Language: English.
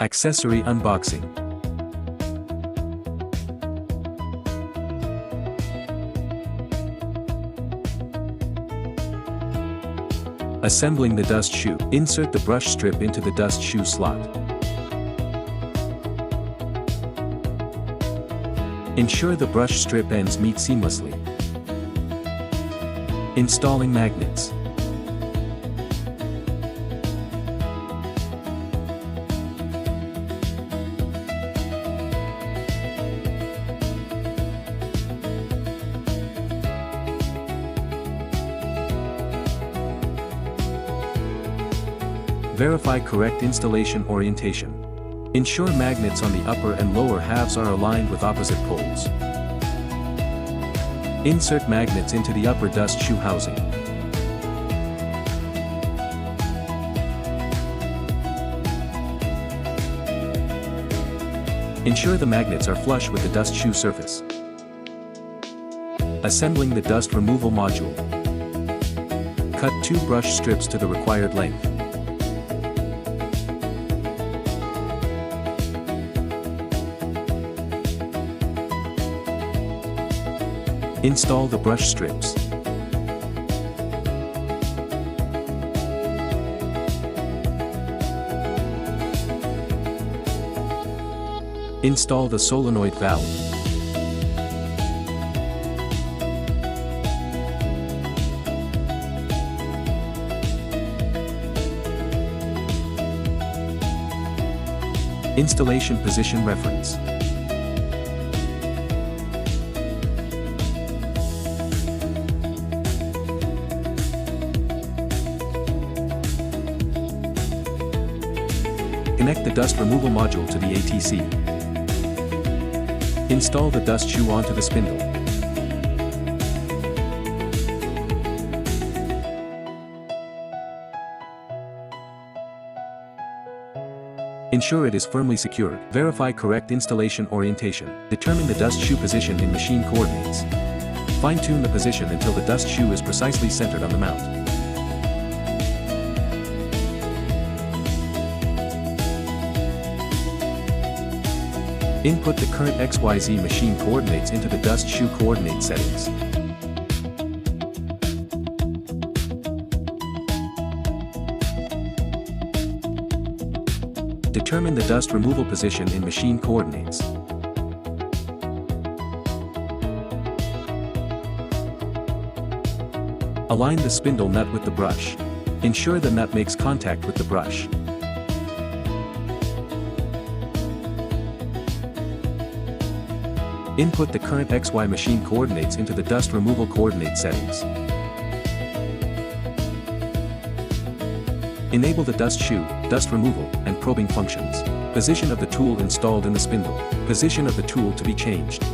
Accessory unboxing. Assembling the dust shoe. Insert the brush strip into the dust shoe slot. Ensure the brush strip ends meet seamlessly. Installing magnets. Verify correct installation orientation. Ensure magnets on the upper and lower halves are aligned with opposite poles. Insert magnets into the upper dust shoe housing. Ensure the magnets are flush with the dust shoe surface. Assembling the dust removal module. Cut 2 brush strips to the required length. Install the brush strips. Install the solenoid valve. Installation position reference. Connect the dust removal module to the ATC. Install the dust shoe onto the spindle. Ensure it is firmly secured. Verify correct installation orientation. Determine the dust shoe position in machine coordinates. Fine-tune the position until the dust shoe is precisely centered on the mount. Input the current XYZ machine coordinates into the dust shoe coordinate settings. Determine the dust removal position in machine coordinates. Align the spindle nut with the brush. Ensure the nut makes contact with the brush. Input the current XY machine coordinates into the dust removal coordinate settings. Enable the dust shoe, dust removal, and probing functions. Position of the tool installed in the spindle. Position of the tool to be changed.